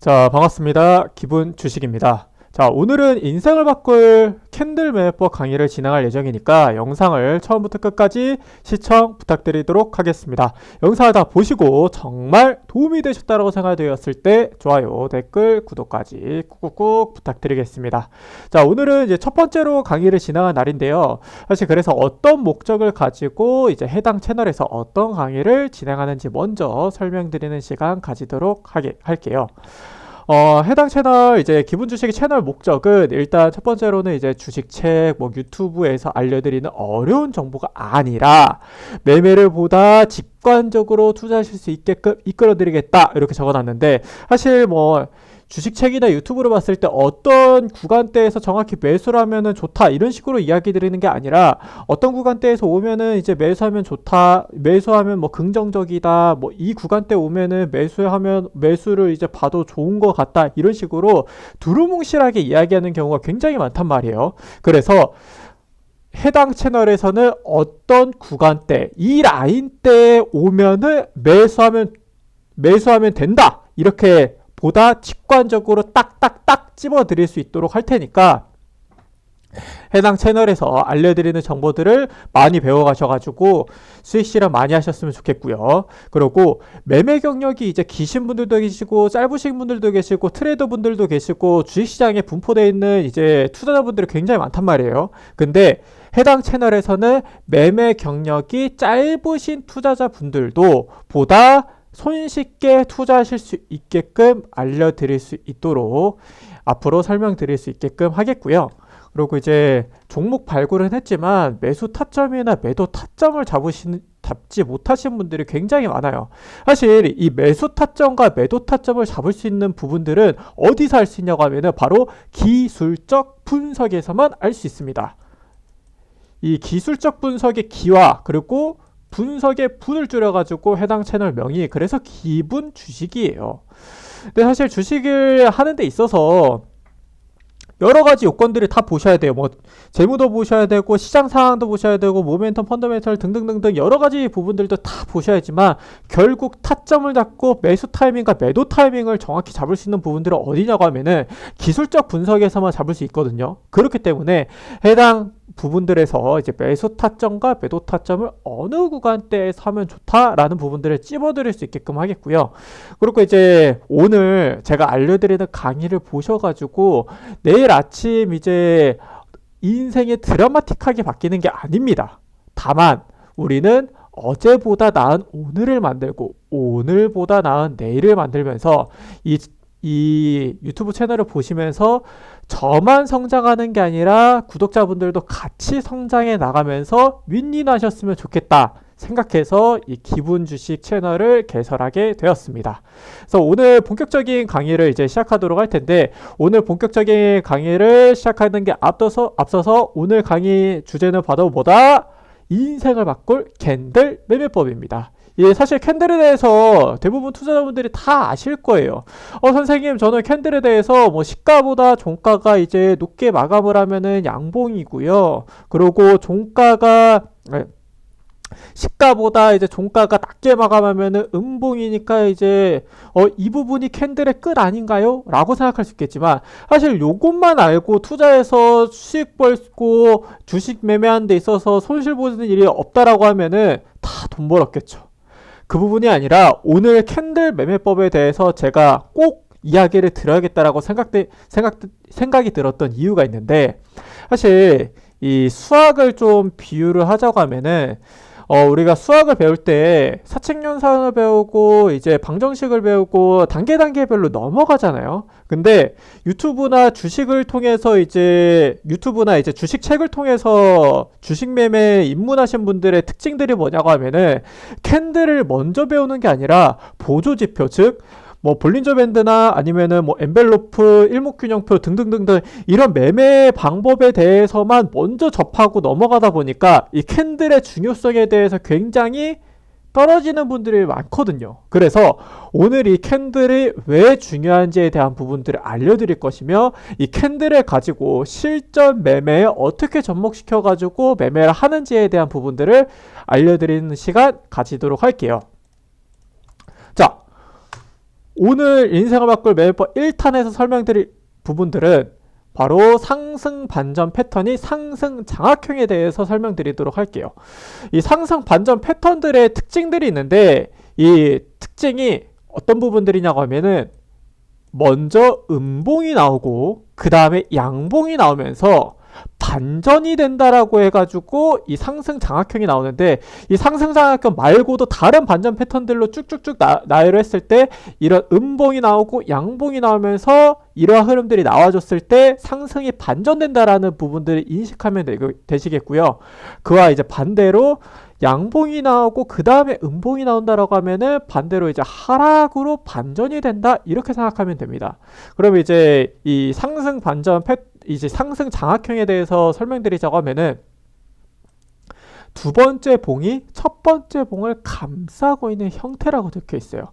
자, 반갑습니다. 기분 주식입니다. 자, 오늘은 인생을 바꿀 캔들 매매법 강의를 진행할 예정이니까 영상을 처음부터 끝까지 시청 부탁드리도록 하겠습니다. 영상을 다 보시고 정말 도움이 되셨다고 생각되었을 때 좋아요, 댓글, 구독까지 꾹꾹꾹 부탁드리겠습니다. 자, 오늘은 이제 첫 번째로 강의를 진행한 날인데요. 사실 그래서 어떤 목적을 가지고 이제 해당 채널에서 어떤 강의를 진행하는지 먼저 설명드리는 시간 가지도록 할게요. 해당 채널, 이제 기분 주식 채널 목적은 일단 첫 번째로는 이제 주식책, 뭐 유튜브에서 알려드리는 어려운 정보가 아니라 매매를 보다 직관적으로 투자하실 수 있게끔 이끌어드리겠다. 이렇게 적어놨는데, 사실 뭐, 주식책이나 유튜브로 봤을 때 어떤 구간대에서 정확히 매수를 하면은 좋다 이런 식으로 이야기 드리는 게 아니라 어떤 구간대에서 오면은 이제 매수하면 좋다, 매수하면 뭐 긍정적이다, 뭐 이 구간대 오면은 매수하면 매수를 이제 봐도 좋은 것 같다 이런 식으로 두루뭉실하게 이야기하는 경우가 굉장히 많단 말이에요. 그래서 해당 채널에서는 어떤 구간대, 이 라인대에 오면은 매수하면 된다 이렇게 보다 직관적으로 딱딱딱 집어드릴 수 있도록 할 테니까 해당 채널에서 알려드리는 정보들을 많이 배워가셔가지고 수익 실현 많이 하셨으면 좋겠고요. 그리고 매매 경력이 이제 기신 분들도 계시고 짧으신 분들도 계시고 트레이더 분들도 계시고 주식시장에 분포되어 있는 이제 투자자분들이 굉장히 많단 말이에요. 근데 해당 채널에서는 매매 경력이 짧으신 투자자분들도 보다 손쉽게 투자하실 수 있게끔 알려드릴 수 있도록 앞으로 설명드릴 수 있게끔 하겠고요. 그리고 이제 종목 발굴은 했지만 매수 타점이나 매도 타점을 잡지 못하신 분들이 굉장히 많아요. 사실 이 매수 타점과 매도 타점을 잡을 수 있는 부분들은 어디서 할 수 있냐고 하면은 바로 기술적 분석에서만 알 수 있습니다. 이 기술적 분석의 기와 그리고 분석의 분을 줄여가지고 해당 채널 명이 그래서 기분 주식이에요. 근데 사실 주식을 하는 데 있어서 여러 가지 요건들을 다 보셔야 돼요. 뭐 재무도 보셔야 되고 시장 상황도 보셔야 되고 모멘텀 펀더멘털 등등등등 여러 가지 부분들도 다 보셔야지만 결국 타점을 잡고 매수 타이밍과 매도 타이밍을 정확히 잡을 수 있는 부분들은 어디냐고 하면은 기술적 분석에서만 잡을 수 있거든요. 그렇기 때문에 해당 부분들에서 이제 매수 타점과 매도 타점을 어느 구간대에서 하면 좋다라는 부분들을 찝어드릴 수 있게끔 하겠고요. 그리고 이제 오늘 제가 알려드리는 강의를 보셔가지고 내일 아침 이제 인생이 드라마틱하게 바뀌는 게 아닙니다. 다만 우리는 어제보다 나은 오늘을 만들고 오늘보다 나은 내일을 만들면서 이 유튜브 채널을 보시면서 저만 성장하는 게 아니라 구독자분들도 같이 성장해 나가면서 윈윈하셨으면 좋겠다 생각해서 이 기분 주식 채널을 개설하게 되었습니다. 그래서 오늘 본격적인 강의를 이제 시작하도록 할 텐데, 오늘 본격적인 강의를 시작하는 게 앞서서 오늘 강의 주제는 바로 뭐다? 인생을 바꿀 캔들 매매법입니다. 예, 사실 캔들에 대해서 대부분 투자자분들이 다 아실 거예요. 선생님, 저는 캔들에 대해서 뭐 시가보다 종가가 이제 높게 마감을 하면은 양봉이고요. 그리고 시가보다 이제 종가가 낮게 마감하면은 음봉이니까 이제 이 부분이 캔들의 끝 아닌가요? 라고 생각할 수 있겠지만 사실 요것만 알고 투자해서 수익 벌고 주식 매매하는 데 있어서 손실 보는 일이 없다라고 하면은 다 돈 벌었겠죠. 그 부분이 아니라 오늘 캔들 매매법에 대해서 제가 꼭 이야기를 드려야겠다라고 생각이 들었던 이유가 있는데, 사실 이 수학을 좀 비유를 하자고 하면은 우리가 수학을 배울 때 사칙연산을 배우고 이제 방정식을 배우고 단계별로 넘어가잖아요. 근데 유튜브나 이제 주식책을 통해서 주식 매매에 입문하신 분들의 특징들이 뭐냐고 하면은 캔들을 먼저 배우는 게 아니라 보조지표, 즉 뭐 볼린저 밴드나 아니면은 뭐 엔벨로프, 일목균형표 등등등등 이런 매매 방법에 대해서만 먼저 접하고 넘어가다 보니까 이 캔들의 중요성에 대해서 굉장히 떨어지는 분들이 많거든요. 그래서 오늘 이 캔들이 왜 중요한지에 대한 부분들을 알려드릴 것이며, 이 캔들을 가지고 실전 매매에 어떻게 접목시켜 가지고 매매를 하는지에 대한 부분들을 알려드리는 시간 가지도록 할게요. 자, 오늘 인생을 바꿀 매매법 1탄에서 설명드릴 부분들은 바로 상승 반전 패턴이 상승 장악형에 대해서 설명드리도록 할게요. 이 상승 반전 패턴들의 특징들이 있는데 이 특징이 어떤 부분들이냐고 하면은 먼저 음봉이 나오고 그 다음에 양봉이 나오면서 반전이 된다라고 해가지고 이 상승 장악형이 나오는데, 이 상승 장악형 말고도 다른 반전 패턴들로 쭉쭉쭉 나열을 했을 때 이런 음봉이 나오고 양봉이 나오면서 이러한 흐름들이 나와줬을 때 상승이 반전된다라는 부분들을 인식하면 되시겠고요. 그와 이제 반대로 양봉이 나오고 그 다음에 음봉이 나온다라고 하면은 반대로 이제 하락으로 반전이 된다, 이렇게 생각하면 됩니다. 그러면 이제 이 상승 반전 이제 상승 장악형에 대해서 설명드리자고 하면은 두 번째 봉이 첫 번째 봉을 감싸고 있는 형태라고 적혀 있어요.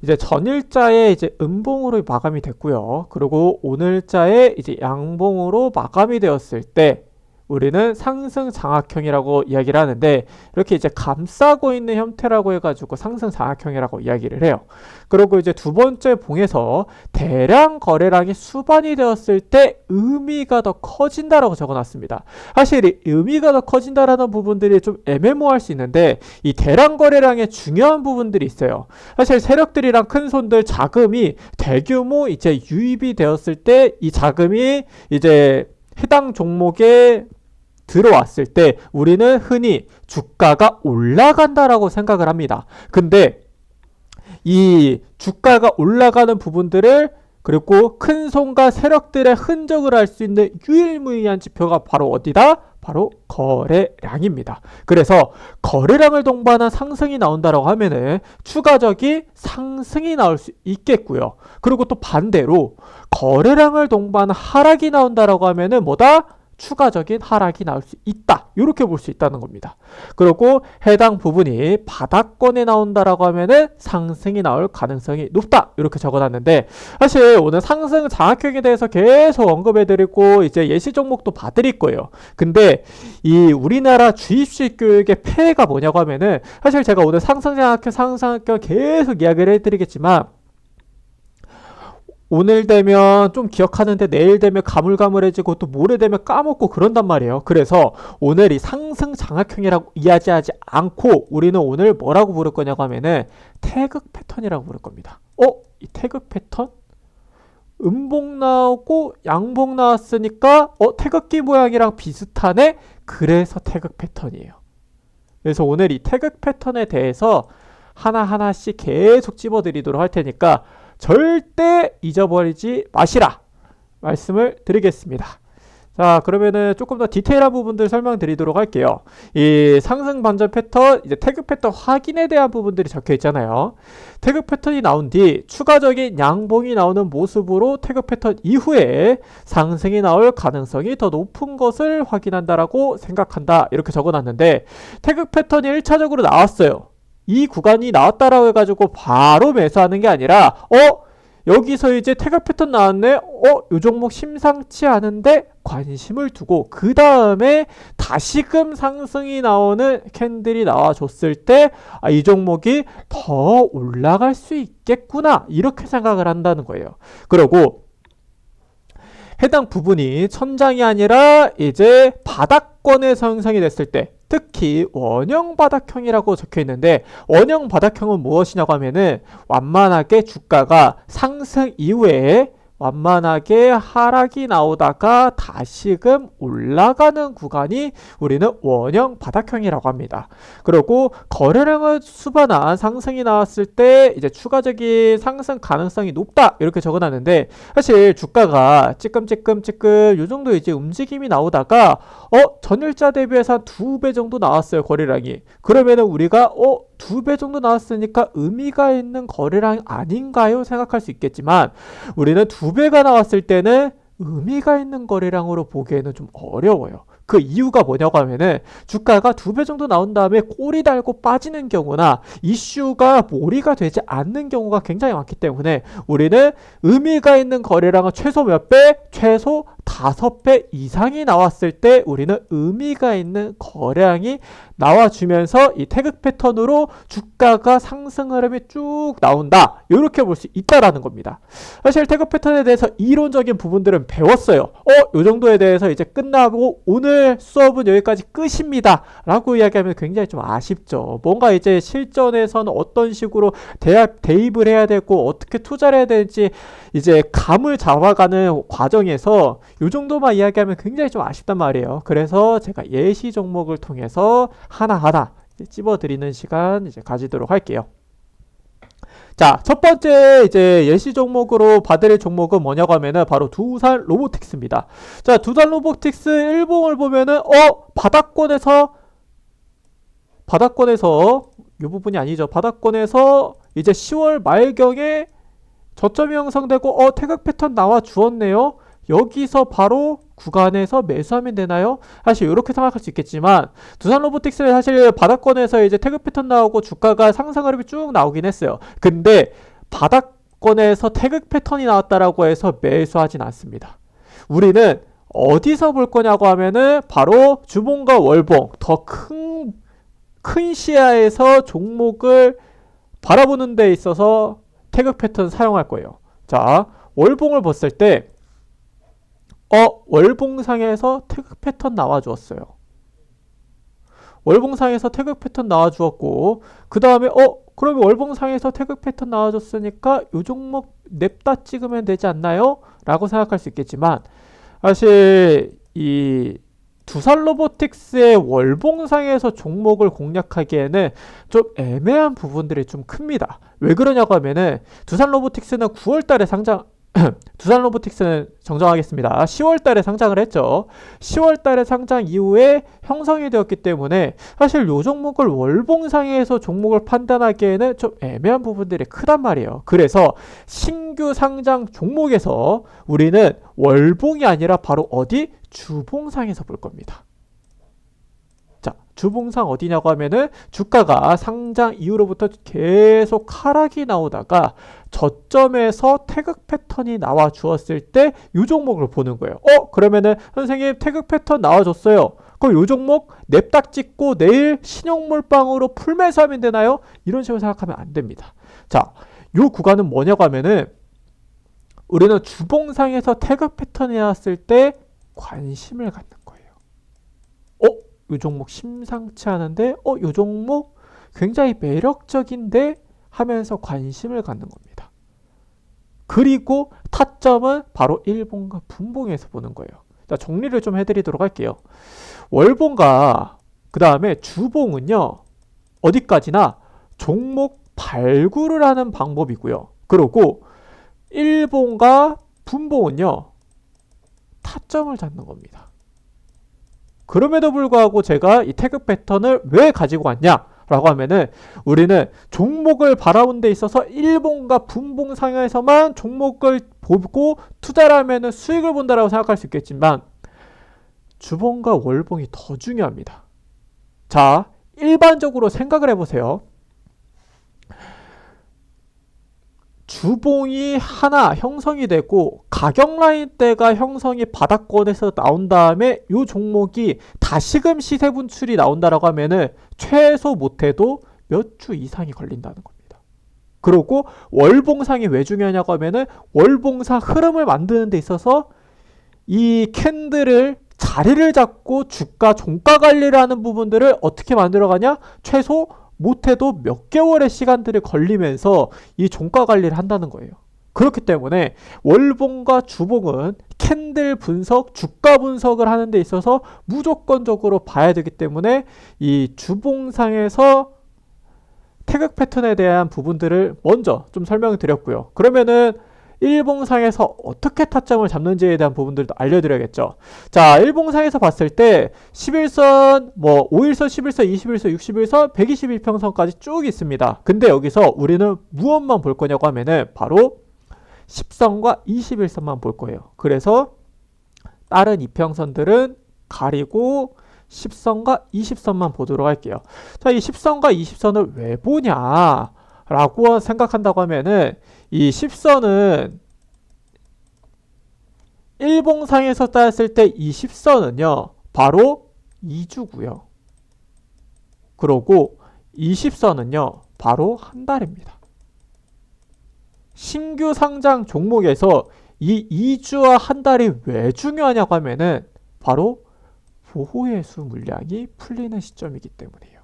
이제 전일자에 이제 음봉으로 마감이 됐고요. 그리고 오늘자에 이제 양봉으로 마감이 되었을 때 우리는 상승 장악형이라고 이야기를 하는데, 이렇게 이제 감싸고 있는 형태라고 해가지고 상승 장악형이라고 이야기를 해요. 그리고 이제 두 번째 봉에서 대량 거래량이 수반이 되었을 때 의미가 더 커진다라고 적어놨습니다. 사실 이 의미가 더 커진다라는 부분들이 좀 애매모호할 수 있는데, 이 대량 거래량의 중요한 부분들이 있어요. 사실 세력들이랑 큰 손들 자금이 대규모 이제 유입이 되었을 때 이 자금이 이제 해당 종목에 들어왔을 때 우리는 흔히 주가가 올라간다라고 생각을 합니다. 근데 이 주가가 올라가는 부분들을, 그리고 큰 손과 세력들의 흔적을 알 수 있는 유일무이한 지표가 바로 어디다? 바로 거래량입니다. 그래서 거래량을 동반한 상승이 나온다라고 하면은 추가적인 상승이 나올 수 있겠고요. 그리고 또 반대로 거래량을 동반한 하락이 나온다라고 하면은 뭐다? 추가적인 하락이 나올 수 있다, 이렇게 볼 수 있다는 겁니다. 그리고 해당 부분이 바닥권에 나온다라고 하면은 상승이 나올 가능성이 높다, 이렇게 적어놨는데, 사실 오늘 상승 장악형에 대해서 계속 언급해드리고 이제 예시 종목도 봐드릴 거예요. 근데 이 우리나라 주입식 교육의 폐해가 뭐냐고 하면은, 사실 제가 오늘 상승 장악형 계속 이야기를 해드리겠지만 오늘 되면 좀 기억하는데 내일 되면 가물가물해지고 또 모레 되면 까먹고 그런단 말이에요. 그래서 오늘 이 상승 장악형이라고 이야기하지 않고 우리는 오늘 뭐라고 부를 거냐고 하면은 태극 패턴이라고 부를 겁니다. 이 태극 패턴? 음봉 나오고 양봉 나왔으니까 태극기 모양이랑 비슷하네? 그래서 태극 패턴이에요. 그래서 오늘 이 태극 패턴에 대해서 하나하나씩 계속 찝어드리도록 할 테니까 절대 잊어버리지 마시라 말씀을 드리겠습니다. 자, 그러면은 조금 더 디테일한 부분들 설명드리도록 할게요. 이 상승 반전 패턴, 이제 태극 패턴 확인에 대한 부분들이 적혀 있잖아요. 태극 패턴이 나온 뒤 추가적인 양봉이 나오는 모습으로 태극 패턴 이후에 상승이 나올 가능성이 더 높은 것을 확인한다라고 생각한다, 이렇게 적어놨는데, 태극 패턴이 1차적으로 나왔어요. 이 구간이 나왔다라고 해가지고 바로 매수하는 게 아니라 여기서 이제 태극 패턴 나왔네, 요 종목 심상치 않은데 관심을 두고 그 다음에 다시금 상승이 나오는 캔들이 나와줬을 때 이 종목이 더 올라갈 수 있겠구나, 이렇게 생각을 한다는 거예요. 그리고 해당 부분이 천장이 아니라 이제 바닥권에서 형성이 됐을 때, 특히 원형 바닥형이라고 적혀 있는데, 원형 바닥형은 무엇이냐고 하면은 완만하게 주가가 상승 이후에 완만하게 하락이 나오다가 다시금 올라가는 구간이 우리는 원형 바닥형이라고 합니다. 그리고 거래량을 수반한 상승이 나왔을 때 이제 추가적인 상승 가능성이 높다, 이렇게 적어놨는데, 사실 주가가 찌끔찌끔 요 정도 이제 움직임이 나오다가 전일자 대비해서 한 2배 정도 나왔어요, 거래량이. 그러면은 우리가 2배 정도 나왔으니까 의미가 있는 거래량 아닌가요? 생각할 수 있겠지만, 우리는 2배가 나왔을 때는 의미가 있는 거래량으로 보기에는 좀 어려워요. 그 이유가 뭐냐고 하면은 주가가 2배 정도 나온 다음에 꼬리 달고 빠지는 경우나 이슈가 몰이가 되지 않는 경우가 굉장히 많기 때문에 우리는 의미가 있는 거래량은 최소 몇 배? 최소 5배 이상이 나왔을 때 우리는 의미가 있는 거래량이 나와주면서 이 태극 패턴으로 주가가 상승 흐름이 쭉 나온다. 이렇게 볼 수 있다라는 겁니다. 사실 태극 패턴에 대해서 이론적인 부분들은 배웠어요. 요 정도에 대해서 이제 끝나고 오늘 수업은 여기까지 끝입니다. 라고 이야기하면 굉장히 좀 아쉽죠. 뭔가 이제 실전에서는 어떤 식으로 대입을 해야 되고 어떻게 투자를 해야 되는지 이제 감을 잡아가는 과정에서 이 정도만 이야기하면 굉장히 좀 아쉽단 말이에요. 그래서 제가 예시 종목을 통해서 하나하나 찝어드리는 시간 이제 가지도록 할게요. 자, 첫 번째 이제 예시 종목으로 봐드릴 종목은 뭐냐고 하면은 바로 두산 로보틱스입니다. 자, 두산 로보틱스 일봉을 보면은 바닥권에서 이 부분이 아니죠. 바닥권에서 이제 10월 말경에 저점이 형성되고 태극 패턴 나와 주었네요. 여기서 바로 구간에서 매수하면 되나요? 사실 이렇게 생각할 수 있겠지만 두산 로보틱스는 사실 바닥권에서 이제 태극 패턴 나오고 주가가 상승 흐름이 쭉 나오긴 했어요. 근데 바닥권에서 태극 패턴이 나왔다라고 해서 매수하진 않습니다. 우리는 어디서 볼 거냐고 하면은 바로 주봉과 월봉 더 큰 시야에서 종목을 바라보는 데 있어서 태극 패턴 사용할 거예요. 자, 월봉을 봤을 때 월봉상에서 태극 패턴 나와주었어요. 월봉상에서 태극 패턴 나와주었고 그 다음에 그러면 월봉상에서 태극 패턴 나와줬으니까 이 종목 냅다 찍으면 되지 않나요? 라고 생각할 수 있겠지만 사실 이 두산 로보틱스의 월봉상에서 종목을 공략하기에는 좀 애매한 부분들이 좀 큽니다. 왜 그러냐고 하면은 두산 로보틱스는 9월달에 두산 로보틱스는 정정하겠습니다. 10월달에 상장을 했죠. 10월달에 상장 이후에 형성이 되었기 때문에 사실 이 종목을 월봉상에서 종목을 판단하기에는 좀 애매한 부분들이 크단 말이에요. 그래서 신규 상장 종목에서 우리는 월봉이 아니라 바로 어디? 주봉상에서 볼 겁니다. 자, 주봉상 어디냐고 하면은 주가가 상장 이후로부터 계속 하락이 나오다가 저점에서 태극 패턴이 나와 주었을 때 이 종목을 보는 거예요. 그러면은 선생님 태극 패턴 나와줬어요. 그럼 이 종목 냅딱 찍고 내일 신용몰빵으로 풀매수하면 되나요? 이런 식으로 생각하면 안 됩니다. 자, 이 구간은 뭐냐고 하면은 우리는 주봉상에서 태극 패턴이 나왔을 때 관심을 갖는 거예요. 이 종목 심상치 않은데 이 종목 굉장히 매력적인데 하면서 관심을 갖는 겁니다. 그리고 타점은 바로 일봉과 분봉에서 보는 거예요. 자, 정리를 좀 해드리도록 할게요. 월봉과 그 다음에 주봉은요 어디까지나 종목 발굴을 하는 방법이고요. 그리고 일봉과 분봉은요 타점을 잡는 겁니다. 그럼에도 불구하고 제가 이 태극 패턴을 왜 가지고 왔냐 라고 하면은 우리는 종목을 바라본 데 있어서 일봉과 분봉 상에서만 종목을 보고 투자를 하면은 수익을 본다라고 생각할 수 있겠지만 주봉과 월봉이 더 중요합니다. 자, 일반적으로 생각을 해보세요. 주봉이 하나 형성이 되고 가격 라인대가 형성이 바닥권에서 나온 다음에 이 종목이 다시금 시세 분출이 나온다라고 하면은 최소 못해도 몇 주 이상이 걸린다는 겁니다. 그리고 월봉상이 왜 중요하냐고 하면은 월봉상 흐름을 만드는 데 있어서 이 캔들을 자리를 잡고 주가 종가 관리를 하는 부분들을 어떻게 만들어가냐? 최소 못해도 몇 개월의 시간들이 걸리면서 이 종가 관리를 한다는 거예요. 그렇기 때문에 월봉과 주봉은 캔들 분석, 주가 분석을 하는 데 있어서 무조건적으로 봐야 되기 때문에 이 주봉상에서 태극 패턴에 대한 부분들을 먼저 좀 설명을 드렸고요. 그러면은 일봉상에서 어떻게 타점을 잡는지에 대한 부분들도 알려드려야겠죠. 자, 일봉상에서 봤을 때 11선, 5일선, 11선, 21선, 61선, 121평선까지 쭉 있습니다. 근데 여기서 우리는 무엇만 볼 거냐고 하면은 바로 10선과 21선만 볼 거예요. 그래서 다른 이평선들은 가리고 10선과 20선만 보도록 할게요. 자, 이 10선과 20선을 왜 보냐? 라고 생각한다고 하면은 이 10선은 일봉상에서 따졌을 때 이 10선은요. 바로 2주고요. 그러고 20선은요. 바로 한 달입니다. 신규 상장 종목에서 이 2주와 한 달이 왜 중요하냐고 하면은 바로 보호예수 물량이 풀리는 시점이기 때문이에요.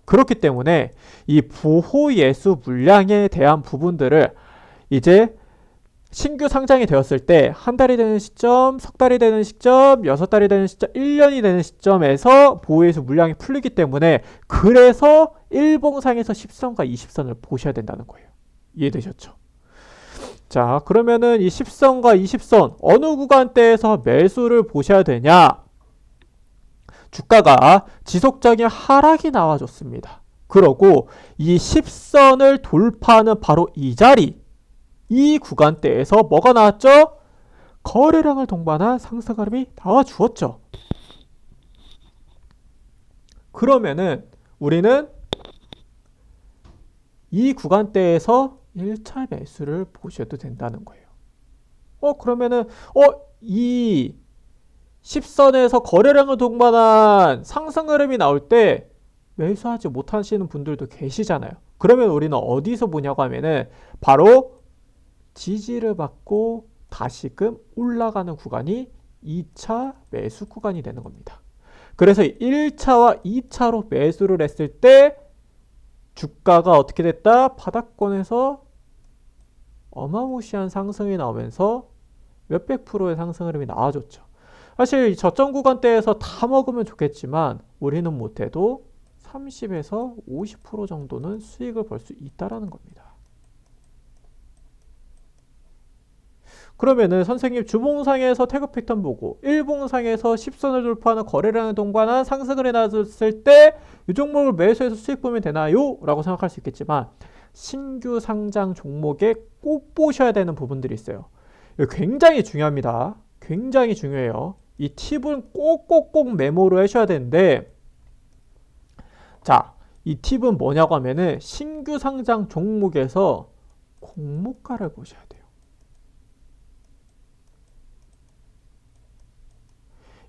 그렇기 때문에 이 보호예수 물량에 대한 부분들을 이제 신규 상장이 되었을 때 한 달이 되는 시점, 석 달이 되는 시점, 6달이 되는 시점, 1년이 되는 시점에서 보호예수 물량이 풀리기 때문에 그래서 일봉상에서 10선과 20선을 보셔야 된다는 거예요. 이해되셨죠? 자, 그러면은 이 10선과 20선 어느 구간대에서 매수를 보셔야 되냐? 주가가 지속적인 하락이 나와줬습니다. 그러고 이 10선을 돌파하는 바로 이 자리, 이 구간대에서 뭐가 나왔죠? 거래량을 동반한 상승 흐름이 나와주었죠. 그러면은 우리는 이 구간대에서 1차 매수를 보셔도 된다는 거예요. 그러면은 이 10선에서 거래량을 동반한 상승 흐름이 나올 때 매수하지 못하시는 분들도 계시잖아요. 그러면 우리는 어디서 보냐고 하면은 바로 지지를 받고 다시금 올라가는 구간이 2차 매수 구간이 되는 겁니다. 그래서 1차와 2차로 매수를 했을 때 주가가 어떻게 됐다? 바닥권에서 어마무시한 상승이 나오면서 몇백 프로의 상승 흐름이 나와줬죠. 사실 저점 구간대에서 다 먹으면 좋겠지만 우리는 못해도 30에서 50% 정도는 수익을 벌 수 있다라는 겁니다. 그러면은 선생님 주봉상에서 태그 패턴 보고 일봉상에서 10선을 돌파하는 거래량을 동반한 상승을 해놨을 때 이 종목을 매수해서 수익 보면 되나요? 라고 생각할 수 있겠지만 신규 상장 종목에 꼭 보셔야 되는 부분들이 있어요. 이거 굉장히 중요합니다. 굉장히 중요해요. 이 팁은 꼭꼭꼭 메모를 하셔야 되는데 자, 이 팁은 뭐냐고 하면은 신규 상장 종목에서 공모가를 보셔야 돼요.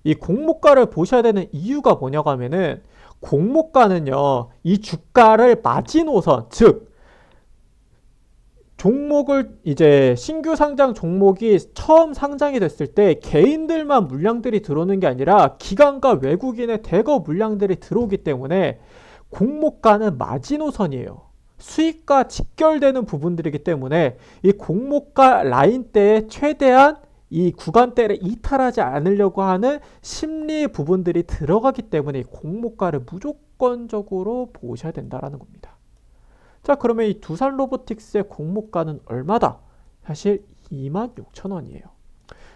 이 공모가를 보셔야 되는 이유가 뭐냐고 하면은 공모가는요, 이 주가를 마지노선, 즉 종목을 이제 신규 상장 종목이 처음 상장이 됐을 때 개인들만 물량들이 들어오는 게 아니라 기관과 외국인의 대거 물량들이 들어오기 때문에 공모가는 마지노선이에요. 수익과 직결되는 부분들이기 때문에 이 공모가 라인대에 최대한 이 구간대를 이탈하지 않으려고 하는 심리 부분들이 들어가기 때문에 공모가를 무조건적으로 보셔야 된다는 겁니다. 자, 그러면 이 두산 로보틱스의 공모가는 얼마다? 사실 26,000원이에요.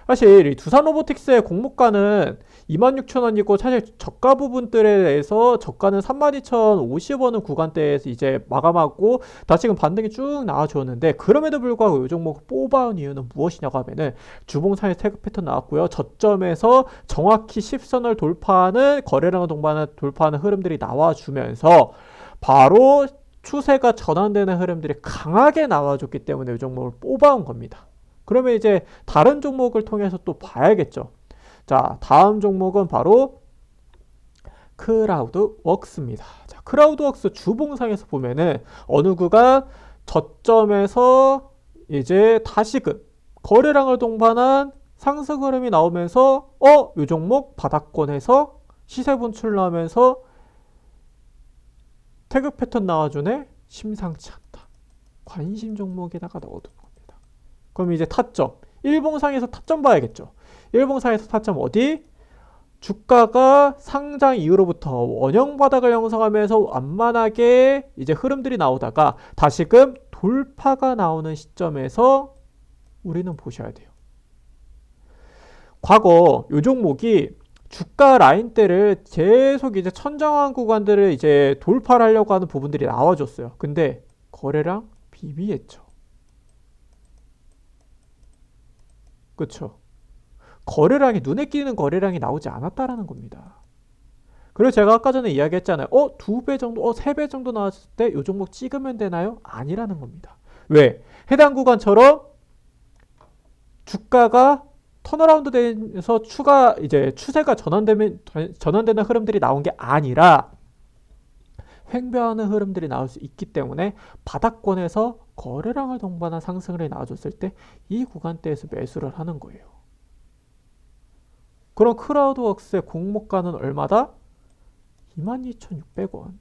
사실 이 두산 로보틱스의 공모가는 26,000원이고 사실 저가 부분들에 대해서 저가는 32,050원은 구간대에서 이제 마감하고 다시금 반등이 쭉 나와주었는데 그럼에도 불구하고 이 종목을 뽑아온 이유는 무엇이냐고 하면은 주봉상의 태그 패턴 나왔고요. 저점에서 정확히 10선을 돌파하는 거래량을 돌파하는 흐름들이 나와주면서 바로 추세가 전환되는 흐름들이 강하게 나와줬기 때문에 이 종목을 뽑아온 겁니다. 그러면 이제 다른 종목을 통해서 또 봐야겠죠. 자, 다음 종목은 바로 크라우드웍스입니다. 자, 크라우드웍스 주봉상에서 보면은 어느 구간 저점에서 이제 다시금 거래량을 동반한 상승 흐름이 나오면서 이 종목 바닥권에서 시세 분출 나오면서 태그 패턴 나와주네? 심상치 않다. 관심 종목에다가 넣어둔 겁니다. 그럼 이제 타점. 일봉상에서 타점 봐야겠죠. 일봉상에서 타점 어디? 주가가 상장 이후로부터 원형 바닥을 형성하면서 완만하게 이제 흐름들이 나오다가 다시금 돌파가 나오는 시점에서 우리는 보셔야 돼요. 과거 이 종목이 주가 라인대를 계속 이제 천정한 구간들을 이제 돌파를 하려고 하는 부분들이 나와줬어요. 근데 거래량 비비했죠. 그쵸? 거래량이 눈에 띄는 거래량이 나오지 않았다라는 겁니다. 그리고 제가 아까 전에 이야기했잖아요. 2배 정도, 3배 정도 나왔을 때 이 종목 찍으면 되나요? 아니라는 겁니다. 왜? 해당 구간처럼 주가가 턴어라운드 되면서 이제 추세가 전환되는 흐름들이 나온 게 아니라 횡보하는 흐름들이 나올 수 있기 때문에 바닥권에서 거래량을 동반한 상승을 나와줬을 때 이 구간대에서 매수를 하는 거예요. 그럼 크라우드웍스의 공모가는 얼마다? 22,600원.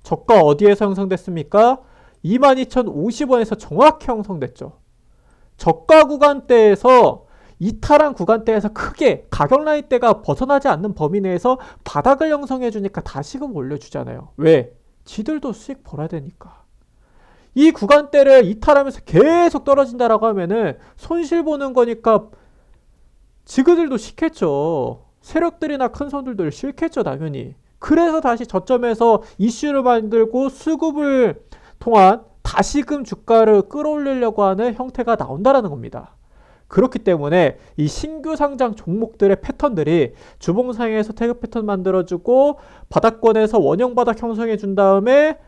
저가 어디에서 형성됐습니까? 22,050원에서 정확히 형성됐죠. 저가 구간대에서 이탈한 구간대에서 크게 가격 라인대가 벗어나지 않는 범위 내에서 바닥을 형성해 주니까 다시금 올려주잖아요. 왜? 지들도 수익 벌어야 되니까. 이 구간대를 이탈하면서 계속 떨어진다라고 하면은 손실 보는 거니까 지그들도 싫겠죠. 세력들이나 큰 손들도 싫겠죠, 당연히. 그래서 다시 저점에서 이슈를 만들고 수급을 통한 다시금 주가를 끌어올리려고 하는 형태가 나온다라는 겁니다. 그렇기 때문에 이 신규 상장 종목들의 패턴들이 주봉상에서 태그 패턴 만들어주고 바닥권에서 원형 바닥 형성해 준 다음에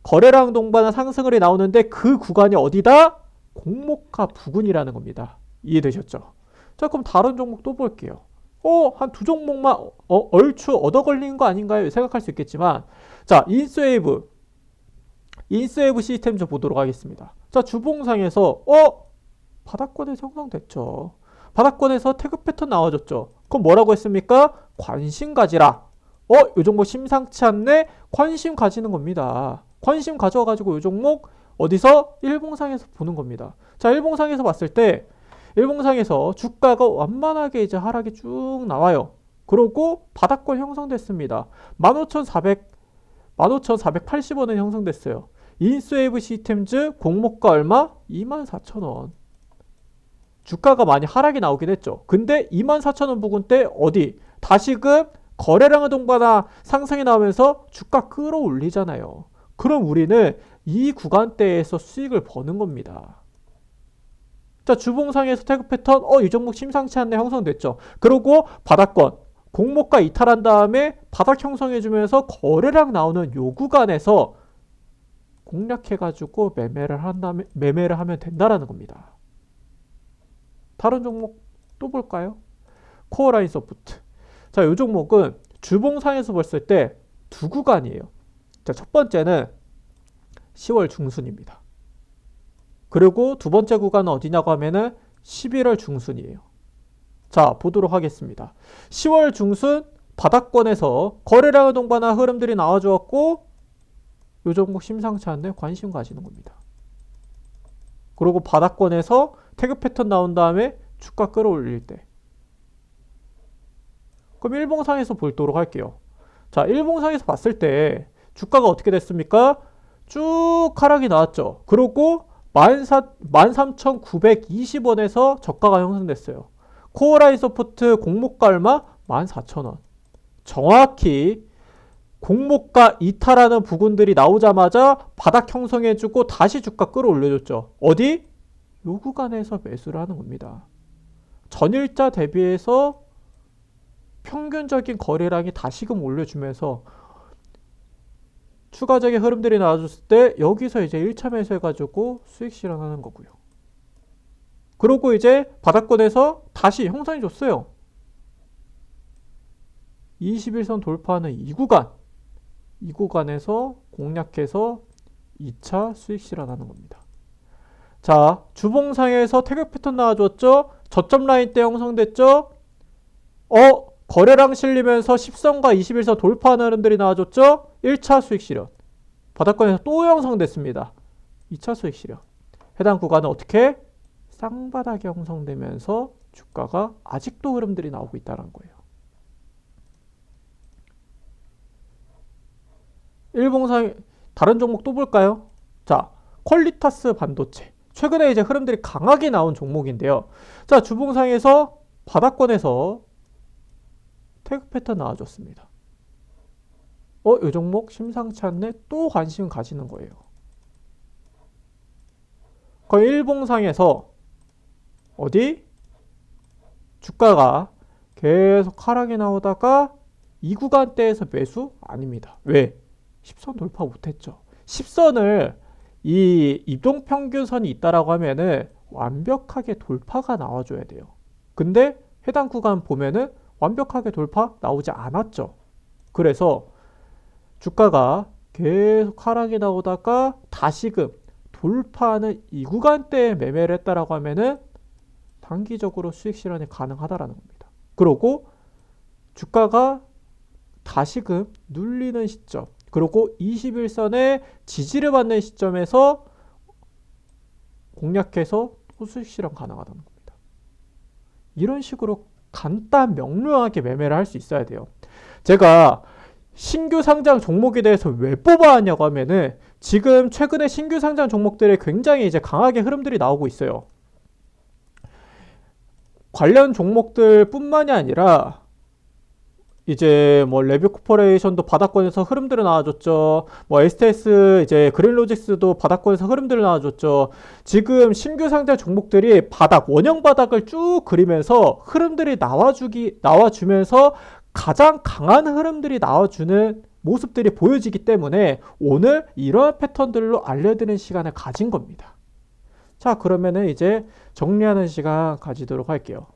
거래량 동반한 상승을 나오는데 그 구간이 어디다? 공모가 부근이라는 겁니다. 이해되셨죠? 자, 그럼 다른 종목 또 볼게요. 한 두 종목만 얼추 얻어 걸린 거 아닌가요? 생각할 수 있겠지만, 자, 인스웨이브 시스템 좀 보도록 하겠습니다. 자, 주봉상에서 바닥권에서 형성됐죠. 바닥권에서 태그 패턴 나와줬죠. 그럼 뭐라고 했습니까? 관심 가지라. 요 종목 심상치 않네? 관심 가지는 겁니다. 관심 가져가지고 요 종목 어디서? 일봉상에서 보는 겁니다. 자, 일봉상에서 봤을 때 일봉상에서 주가가 완만하게 이제 하락이 쭉 나와요. 그러고 바닥권 형성됐습니다. 15,480원에 형성됐어요. 인스웨이브 시스템즈 공모가 얼마? 24,000원. 주가가 많이 하락이 나오긴 했죠. 근데 24,000원 부근대 어디? 다시금 거래량을 동반한 상승이 나오면서 주가 끌어올리잖아요. 그럼 우리는 이 구간대에서 수익을 버는 겁니다. 자, 주봉상에서 태그 패턴, 이 종목 심상치 않네 형성됐죠. 그리고 바닥권, 공모가 이탈한 다음에 바닥 형성해주면서 거래량 나오는 요 구간에서 공략해가지고 매매를 하면 된다라는 겁니다. 다른 종목 또 볼까요? 코어라인 소프트. 자, 요 종목은 주봉상에서 봤을 때 두 구간이에요. 자, 첫 번째는 10월 중순입니다. 그리고 두 번째 구간은 어디냐고 하면은 11월 중순이에요. 자, 보도록 하겠습니다. 10월 중순 바닥권에서 거래량을 동반한 흐름들이 나와주었고 요 종목 심상치 않네 관심 가지는 겁니다. 그리고 바닥권에서 태그 패턴 나온 다음에 주가 끌어올릴 때. 그럼 일봉상에서 보도록 할게요. 자, 일봉상에서 봤을 때 주가가 어떻게 됐습니까? 쭉 하락이 나왔죠. 그리고 13,920원에서 저가가 형성됐어요. 코어라인 소프트 공모가 얼마? 14,000원. 정확히 공모가 이탈하는 부분들이 나오자마자 바닥 형성해주고 다시 주가 끌어올려줬죠. 어디? 요 구간에서 매수를 하는 겁니다. 전일자 대비해서 평균적인 거래량이 다시금 올려주면서 추가적인 흐름들이 나와줬을 때 여기서 이제 1차 매수해가지고 수익 실현하는 거고요. 그리고 이제 바닥권에서 다시 형성해줬어요. 21선 돌파하는 이 구간에서 공략해서 2차 수익 실현하는 겁니다. 자, 주봉상에서 태격 패턴 나와줬죠. 저점 라인 때 형성됐죠. 거래량 실리면서 10선과 21선 돌파하는 흐름들이 나와줬죠. 1차 수익 실현. 바닥권에서 또 형성됐습니다. 2차 수익 실현. 해당 구간은 어떻게? 쌍바닥이 형성되면서 주가가 아직도 흐름들이 나오고 있다는 거예요. 일봉상 다른 종목 또 볼까요? 자, 퀄리타스 반도체. 최근에 이제 흐름들이 강하게 나온 종목인데요. 자, 주봉상에서 바닥권에서 태그 패턴 나와줬습니다. 이 종목 심상치 않네? 또 관심 가지는 거예요. 거의 일봉상에서 어디? 주가가 계속 하락이 나오다가 이 구간대에서 매수? 아닙니다. 왜? 10선 돌파 못했죠. 10선을 이 이동평균선이 있다라고 하면은 완벽하게 돌파가 나와줘야 돼요. 근데 해당 구간 보면은 완벽하게 돌파 나오지 않았죠. 그래서 주가가 계속 하락이 나오다가 다시금 돌파하는 이 구간대에 매매를 했다라고 하면은 단기적으로 수익 실현이 가능하다라는 겁니다. 그리고 주가가 다시금 눌리는 시점, 그리고 21선의 지지를 받는 시점에서 공략해서 또 수익 실현 가능하다는 겁니다. 이런 식으로 간단 명료하게 매매를 할 수 있어야 돼요. 제가 신규 상장 종목에 대해서 왜 뽑아왔냐고 하면은 지금 최근에 신규 상장 종목들에 굉장히 이제 강하게 흐름들이 나오고 있어요. 관련 종목들 뿐만이 아니라 이제 뭐 레뷰 코퍼레이션도 바닥권에서 흐름들을 나와줬죠. 뭐 STS 이제 그린로직스도 바닥권에서 흐름들을 나와줬죠. 지금 신규 상장 종목들이 바닥 원형 바닥을 쭉 그리면서 흐름들이 나와주면서 가장 강한 흐름들이 나와주는 모습들이 보여지기 때문에 오늘 이러한 패턴들로 알려드리는 시간을 가진 겁니다. 자, 그러면은 이제 정리하는 시간 가지도록 할게요.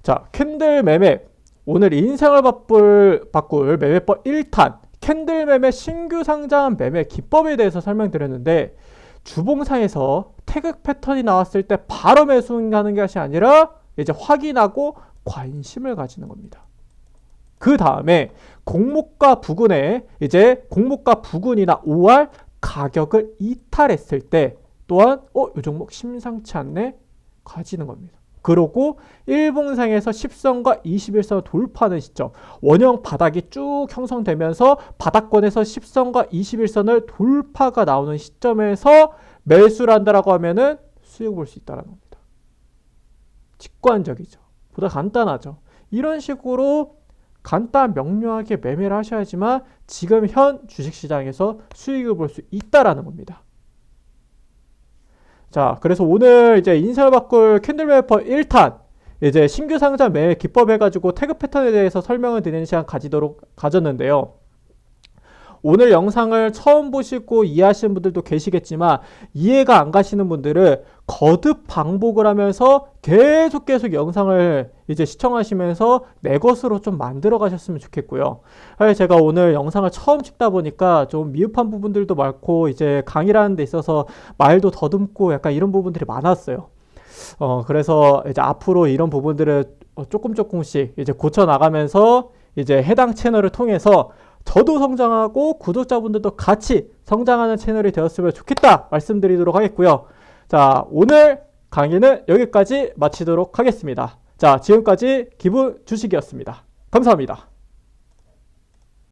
자, 캔들 매매. 오늘 인생을 바꿀 매매법 1탄 캔들 매매 신규 상장 매매 기법에 대해서 설명드렸는데, 주봉상에서 태극 패턴이 나왔을 때 바로 매수하는 것이 아니라 이제 확인하고 관심을 가지는 겁니다. 그 다음에 공모가 부근에 이제 공모가 부근이나 OR 가격을 이탈했을 때 또한 이 종목 심상치 않네 가지는 겁니다. 그리고 일봉상에서 10선과 21선을 돌파하는 시점, 원형 바닥이 쭉 형성되면서 바닥권에서 10선과 21선을 돌파가 나오는 시점에서 매수를 한다라고 하면은 수익을 볼 수 있다는 겁니다. 직관적이죠. 보다 간단하죠. 이런 식으로 간단 명료하게 매매를 하셔야지만 지금 현 주식시장에서 수익을 볼 수 있다라는 겁니다. 자, 그래서 오늘 이제 인생을 바꿀 캔들 매매법 1탄 이제 신규 상장 매매 기법 해가지고 태그 패턴에 대해서 설명을 드리는 시간 가졌는데요. 오늘 영상을 처음 보시고 이해하시는 분들도 계시겠지만 이해가 안 가시는 분들은 거듭 반복을 하면서 계속 영상을 이제 시청하시면서 내 것으로 좀 만들어 가셨으면 좋겠고요. 사실 제가 오늘 영상을 처음 찍다 보니까 좀 미흡한 부분들도 많고 이제 강의라는 데 있어서 말도 더듬고 약간 이런 부분들이 많았어요. 그래서 이제 앞으로 이런 부분들을 조금씩 이제 고쳐 나가면서 이제 해당 채널을 통해서 저도 성장하고 구독자분들도 같이 성장하는 채널이 되었으면 좋겠다 말씀드리도록 하겠고요. 자, 오늘 강의는 여기까지 마치도록 하겠습니다. 자, 지금까지 기분 주식이었습니다. 감사합니다.